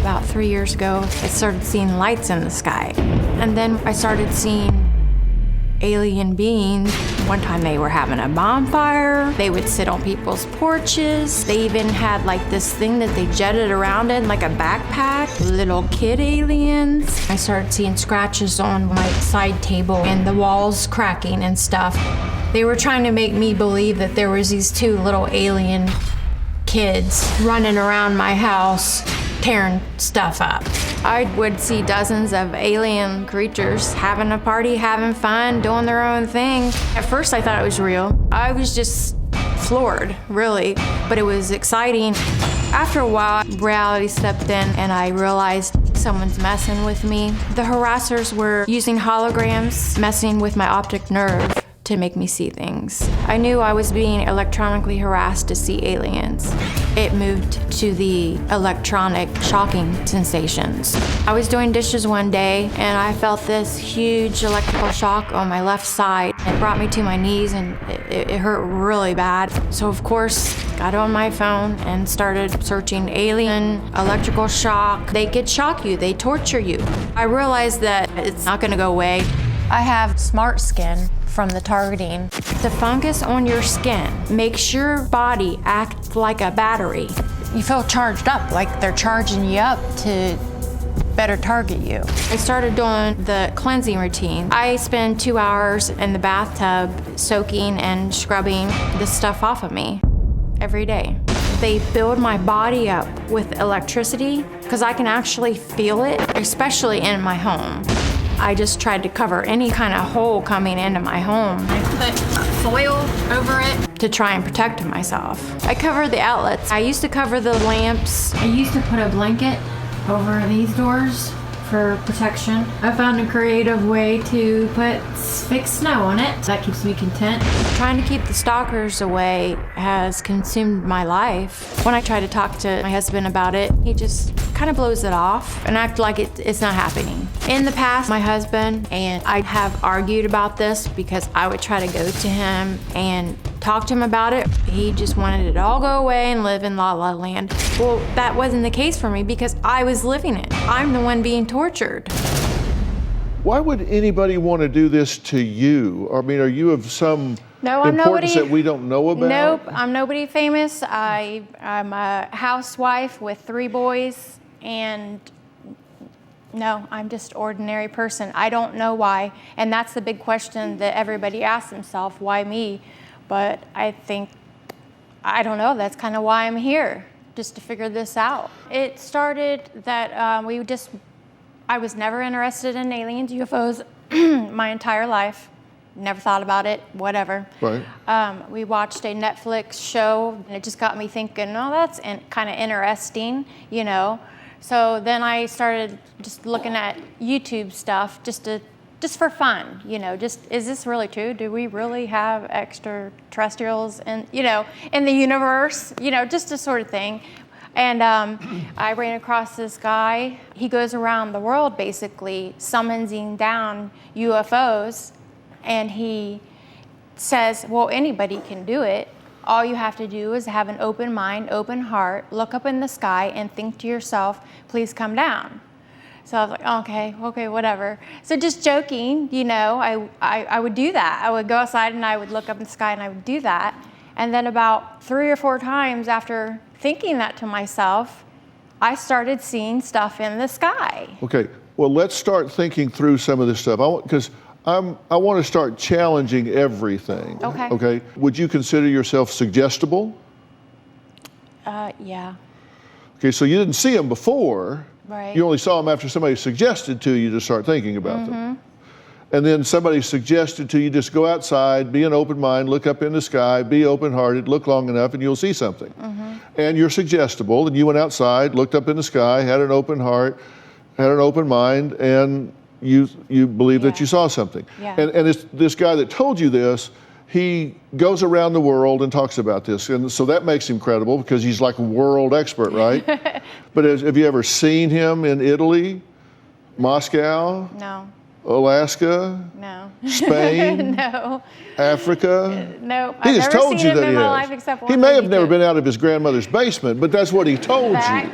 About 3 years ago, I started seeing lights in the sky. And then I started seeing alien beings. One time they were having a bonfire. They would sit on people's porches. They even had like this thing that they jetted around in, like a backpack. Little kid aliens. I started seeing scratches on my side table and the walls cracking and stuff. They were trying to make me believe that there was these two little alien kids running around my house, tearing stuff up. I would see dozens of alien creatures having a party, having fun, doing their own thing. At first I thought it was real. I was just floored, really, but it was exciting. After a while, reality stepped in and I realized someone's messing with me. The harassers were using holograms, messing with my optic nerve to make me see things. I knew I was being electronically harassed to see aliens. It moved to the electronic shocking sensations. I was doing dishes one day and I felt this huge electrical shock on my left side. It brought me to my knees and it hurt really bad. So of course, got on my phone and started searching alien electrical shock. They could shock you, they torture you. I realized that it's not gonna go away. I have smart skin from the targeting. The fungus on your skin makes your body act like a battery. You feel charged up, like they're charging you up to better target you. I started doing the cleansing routine. I spend 2 hours in the bathtub soaking and scrubbing the stuff off of me every day. They build my body up with electricity because I can actually feel it, especially in my home. I just tried to cover any kind of hole coming into my home. I put foil over it to try and protect myself. I covered the outlets. I used to cover the lamps. I used to put a blanket over these doors for protection. I found a creative way to put fake snow on it. That keeps me content. Trying to keep the stalkers away has consumed my life. When I try to talk to my husband about it, he just kind of blows it off and act like it's not happening. In the past, my husband and I have argued about this because I would try to go to him and talk to him about it. He just wanted it all go away and live in La La Land. Well, that wasn't the case for me because I was living it. I'm the one being tortured. Why would anybody want to do this to you? I mean, are you of some importance nobody, that we don't know about? Nope, I'm nobody famous. I'm a housewife with 3 boys, and no, I'm just ordinary person. I don't know why, and that's the big question that everybody asks themselves, why me? But I think, I don't know, that's kind of why I'm here, just to figure this out. It started that I was never interested in aliens, UFOs, my entire life. Never thought about it, whatever. Right. We watched a Netflix show, and it just got me thinking, oh, that's kind of interesting, you know. So then I started just looking at YouTube stuff just for fun, you know, is this really true? Do we really have extraterrestrials in the universe? You know, just this sort of thing. And I ran across this guy. He goes around the world basically summoning down UFOs, and he says, well, anybody can do it. All you have to do is have an open mind, open heart, look up in the sky and think to yourself, please come down. So I was like, okay, whatever. So just joking, you know, I would do that. I would go outside and I would look up in the sky and I would do that. And then about 3 or 4 times after thinking that to myself, I started seeing stuff in the sky. Okay, well, let's start thinking through some of this stuff. Because I want to start challenging everything. Okay. Okay. Would you consider yourself suggestible? Yeah. Okay, so you didn't see them before. Right. You only saw them after somebody suggested to you to start thinking about them. And then somebody suggested to you just go outside, be an open mind, look up in the sky, be open-hearted, look long enough, and you'll see something. And you're suggestible, and you went outside, looked up in the sky, had an open heart, had an open mind, and you believe that you saw something. Yeah. And this guy that told you this, he goes around the world and talks about this. And so that makes him credible because he's like a world expert, right? But have you ever seen him in Italy, Moscow? No. Alaska? No. Spain? No. Africa? No. He just told you that he in my has. life except He one may have on never YouTube. been out of his grandmother's basement, but that's what he told you.